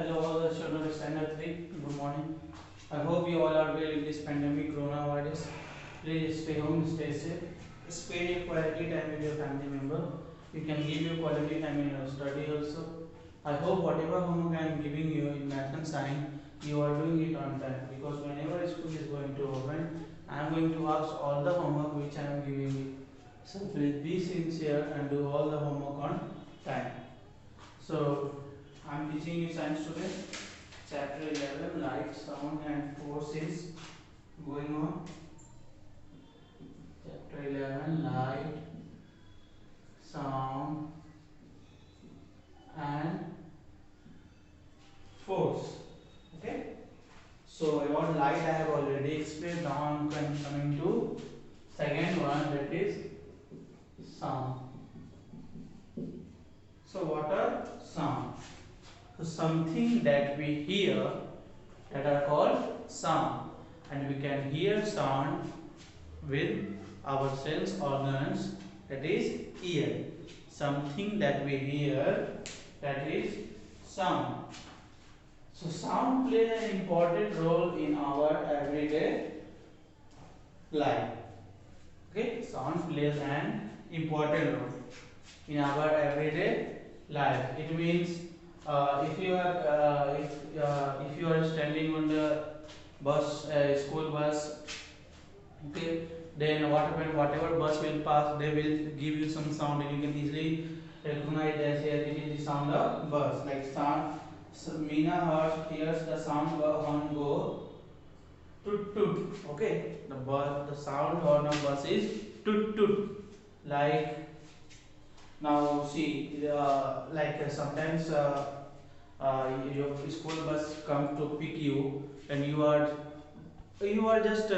Hello, all the children of Standard 3. Good morning. I hope you all are well in this pandemic coronavirus. Please stay home, stay safe. Spend your quality time with your family member. You can give your quality time in your study also. I hope whatever homework I am giving you in math and science, you are doing it on time. Because whenever school is going to open, I am going to ask all the homework which I am giving you. So please be sincere and do all the homework on time. So I am teaching you science today. Chapter 11, light, sound and force is going on. Chapter 11, light, sound and force. Okay. So about light I have already explained. Now I am coming to second one, that is sound. So what are sound? So something that we hear that are called sound, and we can hear sound with our sense organs, that is ear. Something that we hear, that is sound. So sound plays an important role in our everyday life. Okay, sound plays an important role in our everyday life. It means if you are standing on the bus, school bus, okay, then what happen? Whatever bus will pass, they will give you some sound, and you can easily recognize that here it is the sound of bus. Like sound, so Meena hears the sound of horn go toot toot. Okay, the sound horn of bus is toot toot. Like now, see, sometimes your school bus comes to pick you, and you are just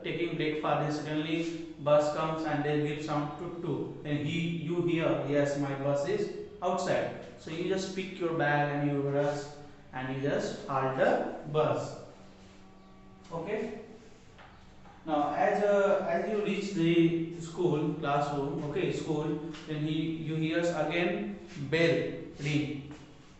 taking breakfast, and suddenly bus comes and they give sound toot toot, and you hear, yes, my bus is outside. So you just pick your bag and you rush and you just halt the bus. Okay. Now, as you reach the school classroom, okay, school, then you hears again bell ring.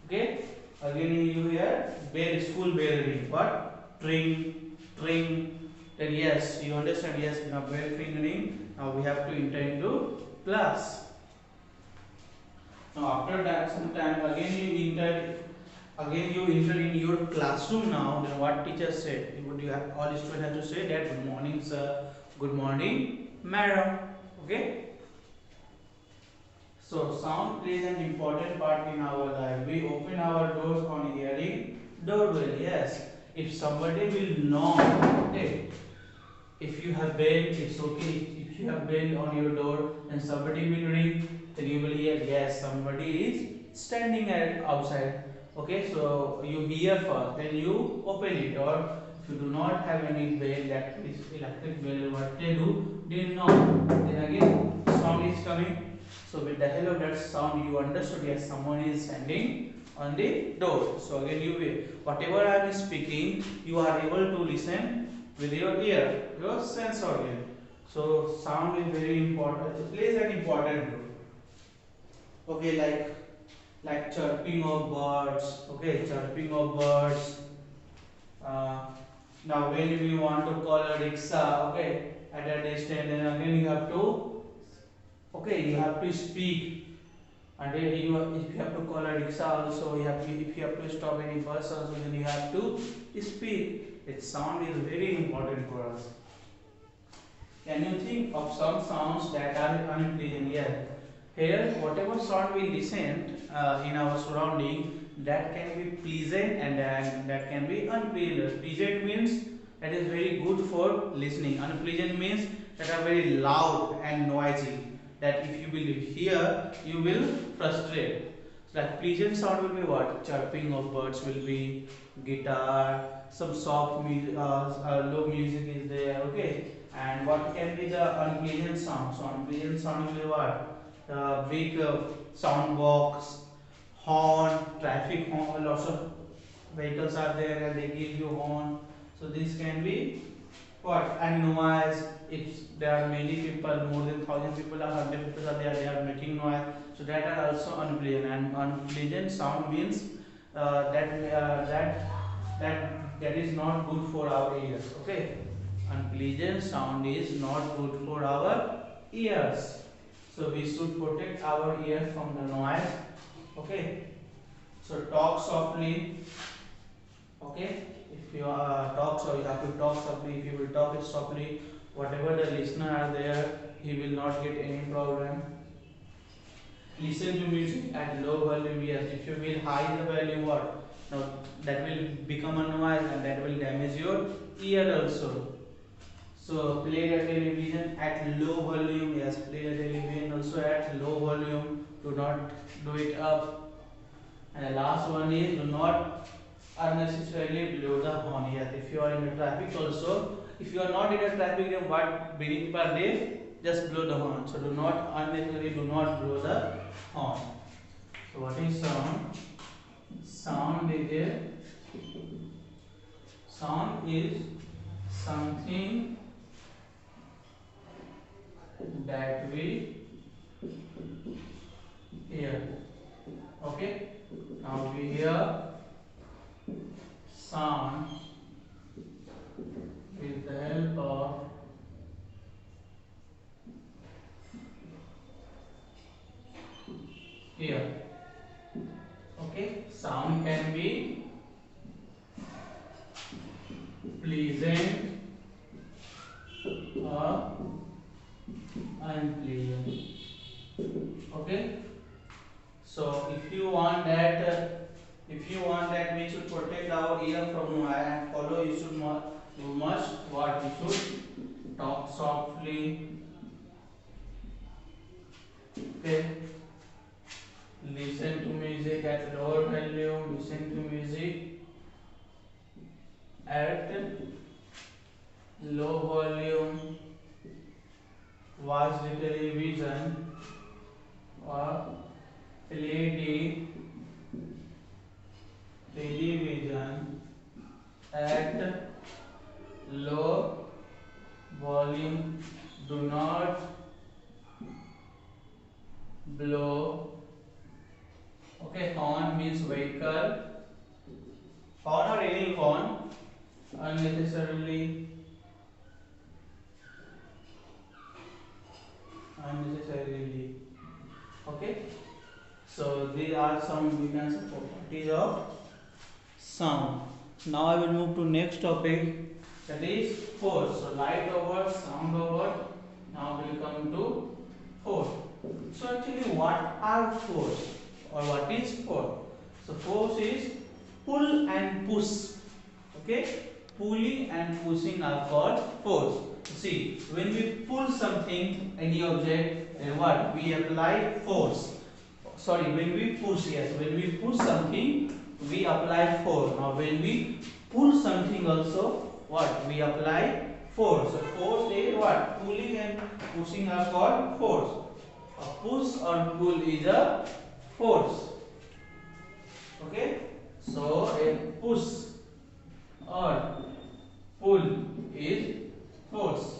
Okay, again you hear bell, school bell ring. What? Ring, ring. Then yes, you understand. Yes, now bell ring. Now we have to enter into class. Now after that, sometime again you enter in your classroom. Now then what teacher said, you have, all students have to say that good morning sir, good morning madam. Okay, so sound plays an important part in our life. We open our doors on hearing doorbell. Yes, if somebody will knock, okay, if you have bell, it's okay. If you have bell on your door and somebody will ring, then you will hear, yes, somebody is standing outside. Okay, so you hear first, then you open it. Or if you do not have any bell, that is electric bell, what they do, they knock. Then again, sound is coming. So with the help of that sound, you understood, yes, someone is standing on the door. So again, whatever I am speaking, you are able to listen with your ear, your sense organ. So sound is very important. It plays an important role. Okay, like chirping of birds. Okay, chirping of birds. Now when we want to call a rickshaw, okay, at a distance, then again you have to, okay, you have to speak. And then if you have to call a rickshaw also, if you have to stop any bus also, then you have to speak. Its sound is very important for us. Can you think of some sounds that are unpleasant? Here, whatever sound we listen in our surrounding, that can be pleasant and that can be unpleasant. Pleasant means that is very good for listening. Unpleasant means that are very loud and noisy. That if you will hear, you will frustrate. So that pleasant sound will be what? Chirping of birds will be, guitar, some soft music, low music is there. Okay, and what can be the unpleasant sound? So unpleasant sound will be what? Big sound box, horn, traffic horn. Lots of vehicles are there and they give you horn. So this can be what? And noise. If there are many people, more than 1,000 people or 100 people are there, they are making noise. So that are also unpleasant. And unpleasant sound means that is not good for our ears. Okay, unpleasant sound is not good for our ears. So we should protect our ears from the noise. Okay. So talk softly. Okay. If you talk, so you have to talk softly. If you will talk it softly, whatever the listener are there, he will not get any problem. Listen to music at low volume. Yes, if you will high the volume, what? Now that will become a noise and that will damage your ear also. So play the television at low volume. Yes, play the television also at low volume. Do not do it up. And the last one is do not unnecessarily blow the horn. Yes, if you are in the traffic also, if you are not in a traffic, then what beneath per day, just blow the horn. So do not unnecessarily do not blow the horn. So what is sound? Sound is something that we hear. Okay. Now we hear sound with the help of ear. Okay. Sound can be pleasant or unpleasant. Okay. So if you want that we should protect our ear from noise and follow, you must what? You should talk softly. Okay. Listen to music at lower volume. Listen to music at low volume. Watch the television or play the television at low volume. Do not blow. Okay, horn means vehicle. Horn or any horn unnecessarily. Okay. So these are some we can say properties of sound. Now I will move to next topic, that is force. So light over, sound over. Now we will come to force. So actually what are force or what is force? So force is pull and push. Okay, pulling and pushing are called force. See, when we pull something, any object, then what? We apply force. Sorry, when we push, yes, when we push something, we apply force. Now, when we pull something also, what? We apply force. So, force is what? Pulling and pushing are called force. A push or pull is a force. Okay, so a push or pull is force.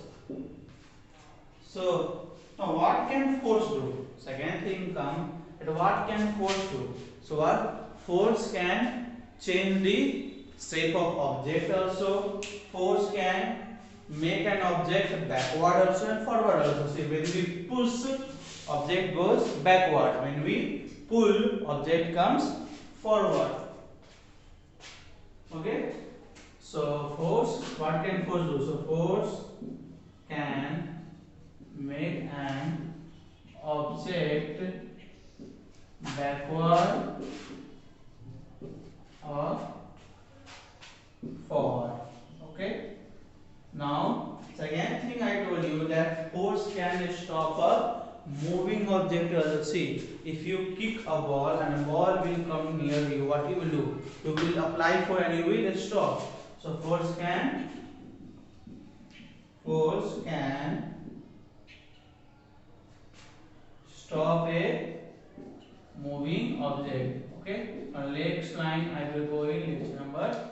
So now what can force do? Second thing come that what can force do? So what? Force can change the shape of object also. Force can make an object backward also and forward also. See, when we push, object goes backward. When we pull, object comes forward. Okay. So force, what can force do? So force can make an object backward or forward. Okay. Now, second thing I told you that force can stop a moving object also. See, if you kick a ball and a ball will come near you, what you will do? You will apply force and you will stop. So force can stop a moving object. Okay. On next line I will go in lecture number